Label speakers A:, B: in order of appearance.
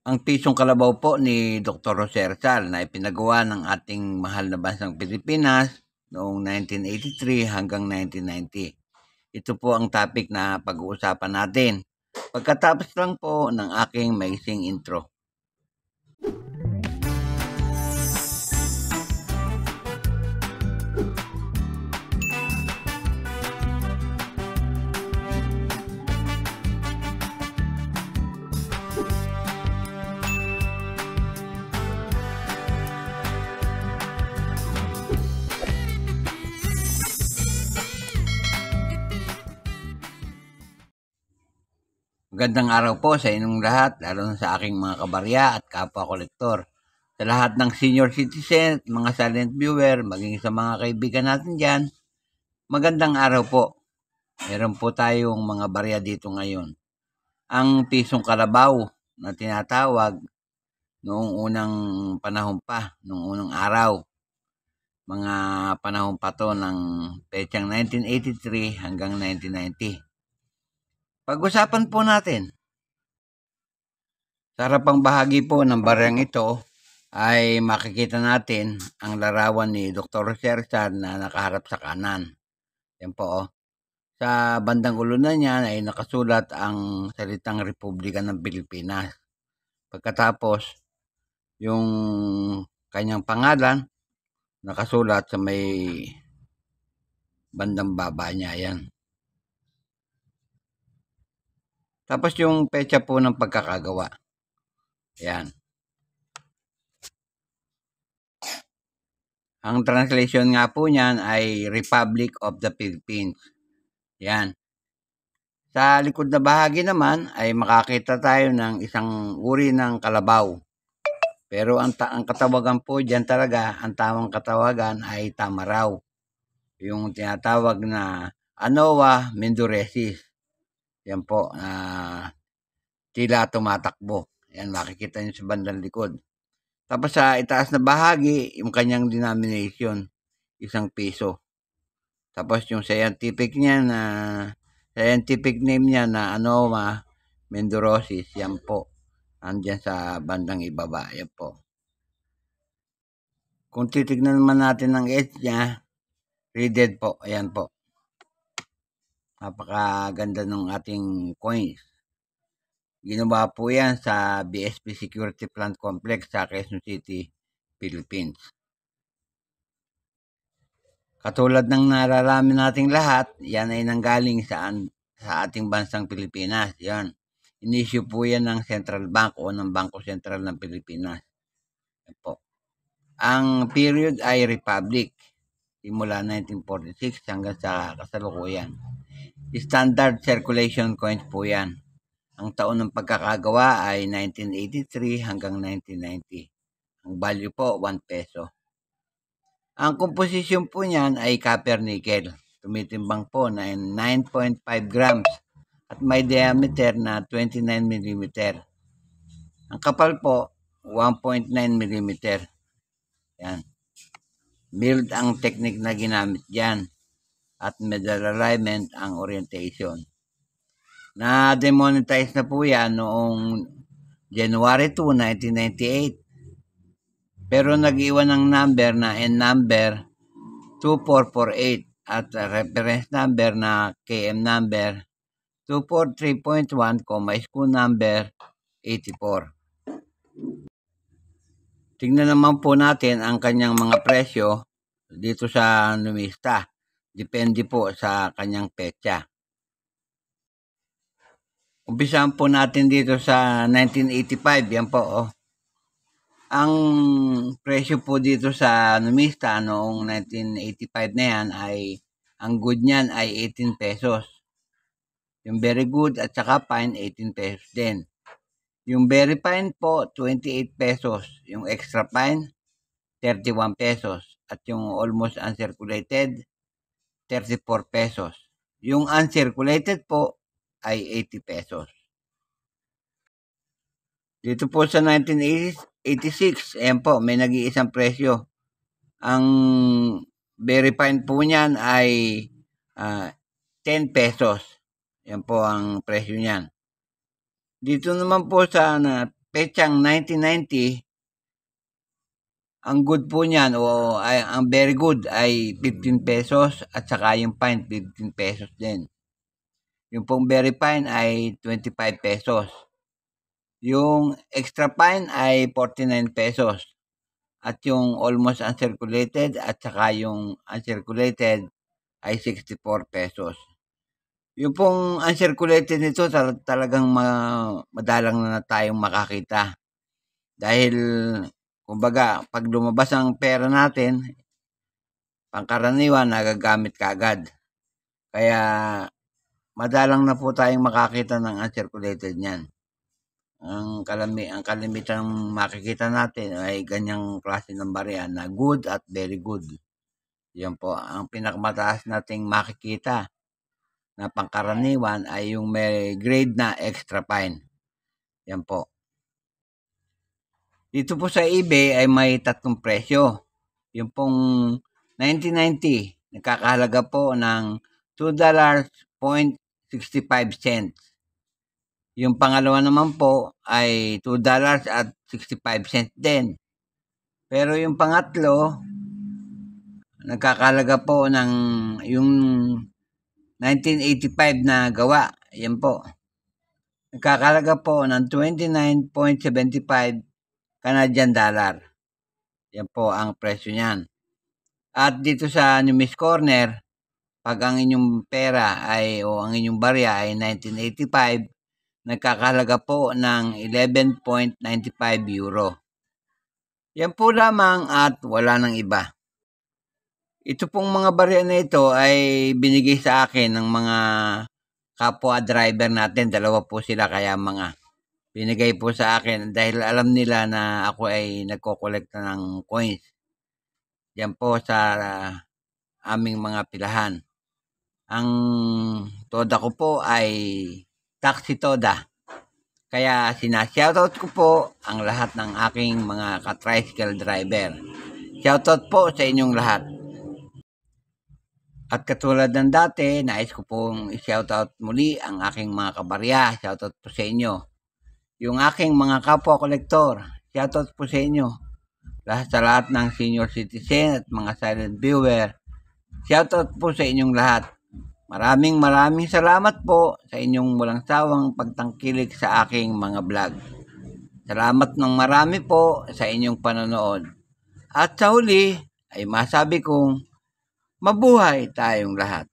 A: Ang pisong kalabaw po ni Dr. Jose Rizal na ipinagawa ng ating mahal na bansang Pilipinas noong 1983 hanggang 1990. Ito po ang topic na pag-uusapan natin. Pagkatapos lang po ng aking maising intro. Magandang araw po sa inyong lahat, lalo na sa aking mga kabarya at kapwa-kolektor. Sa lahat ng senior citizen, mga silent viewer, maging sa mga kaibigan natin dyan, magandang araw po. Meron po tayong mga barya dito ngayon. Ang pisong kalabaw na tinatawag noong unang panahon pa, noong unang araw. Mga panahon pa to ng petsang 1983 hanggang 1990. Pag-usapan po natin. Sa harapang bahagi po ng baryang ito ay makikita natin ang larawan ni Dr. Rizal na nakaharap sa kanan. Yan po. Sa bandang ulunan niya ay nakasulat ang salitang Republika ng Pilipinas. Pagkatapos, yung kanyang pangalan nakasulat sa may bandang baba niya. Yan. Tapos yung petsa po ng pagkakagawa. Yan. Ang translation nga po niyan ay Republic of the Philippines. Yan. Sa likod na bahagi naman ay makakita tayo ng isang uri ng kalabaw. Pero ang katawagan po diyan talaga, ang tamang katawagan ay tamaraw. Yung tinatawag na Anoa mendurensis. Yan po, tila tumatakbo. Yan, makikita nyo sa bandang likod. Tapos sa itaas na bahagi, yung kanyang denomination, ₱1. Tapos yung scientific name niya na Anoa mendurensis, yan po. Andyan sa bandang ibaba, yan po. Kung titignan naman natin ang edge niya, reeded po, ayan po. Napakaganda ng ating coins. Ginawa po yan sa BSP Security Plant Complex sa Quezon City, Philippines. Katulad ng nararami nating lahat, yan ay nanggaling sa ating bansang Pilipinas. Yan. Inisyu po yan ng Central Bank o ng Bangko Sentral ng Pilipinas. Yan po. Ang period ay Republic. Simula 1946 hanggang sa kasalukuyan. Standard circulation coins po yan. Ang taon ng pagkakagawa ay 1983 hanggang 1990. Ang value po, ₱1. Ang composition po niyan ay copper-nickel. Tumitimbang po na 9.5 grams at may diameter na 29 mm. Ang kapal po, 1.9 mm. Yan. Milled ang technique na ginamit dyan at medal alignment ang orientation. Na-demonetize na po yan noong January 2, 1998. Pero nag-iwan ng number na N-number 2448 at reference number na KM number 243.1, SKU number 84. Tingnan naman po natin ang kanyang mga presyo dito sa numista. Depende po sa kanyang petsa. Umpisahan po natin dito sa 1985. Yan po, oh. Ang presyo po dito sa numista noong 1985 na yan ay, ang good niyan ay ₱18. Yung very good at saka fine, ₱18 din. Yung very fine po, ₱28. Yung extra fine, ₱31. At yung almost uncirculated, ₱34. Yung uncirculated po ay ₱80. Dito po sa 1986, ayan po, may nag-iisang presyo. Ang very fine po niyan ay ₱10. Yan po ang presyo niyan. Dito naman po sa petsang 1990, ang good po niyan o ang very good ay 15 pesos at saka yung fine 15 pesos din. Yung pong very fine ay 25 pesos. Yung extra fine ay 49 pesos. At yung almost uncirculated at saka yung uncirculated ay 64 pesos. Yung pong uncirculated nito talagang madalang na tayong makakita. Dahil kumbaga pag lumabas ang pera natin, pangkaraniwan nagagamit kaagad. Kaya madalang na po tayong makakita ng uncirculated niyan. Ang kalimitang makikita natin ay ganyang klase ng barya na good at very good. Yan po, ang pinakamataas nating makikita na pangkaraniwan ay yung may grade na extra fine. Yan po. Dito po sa eBay ay may tatlong presyo. Yung pong 1990, nagkakahalaga po ng $2.65. Yung pangalawa naman po ay $2.65 din. Pero yung pangatlo, nagkakahalaga po ng yung 1985 na gawa. Yan po. Nagkakahalaga po ng 29.75 Canadian dollar. Yan po ang presyo niyan. At dito sa Numis Corner, pag ang inyong pera ay o ang inyong barya ay 1985, nagkakahalaga po ng 11.95 euro. Yan po lamang at wala nang iba. Ito pong mga barya na ito ay binigay sa akin ng mga kapwa driver natin. Dalawa po sila kaya mga binigay po sa akin dahil alam nila na ako ay nagko-collect ng coins. Yan po sa aming mga pilahan. Ang toda ko po ay taxi toda. Kaya sinashoutout ko po ang lahat ng aking mga ka-tricycle driver. Shoutout po sa inyong lahat. At katulad ng dati, nais ko pong i-shoutout muli ang aking mga kabarya. Shoutout po sa inyo. Yung aking mga kapwa-kolektor, shoutout po sa inyo. Sa lahat ng senior citizen at mga silent viewer, shoutout po sa inyong lahat. Maraming salamat po sa inyong walang sawang pagtangkilik sa aking mga vlog. Salamat ng marami po sa inyong panonood. At sa huli ay masabi kong mabuhay tayong lahat.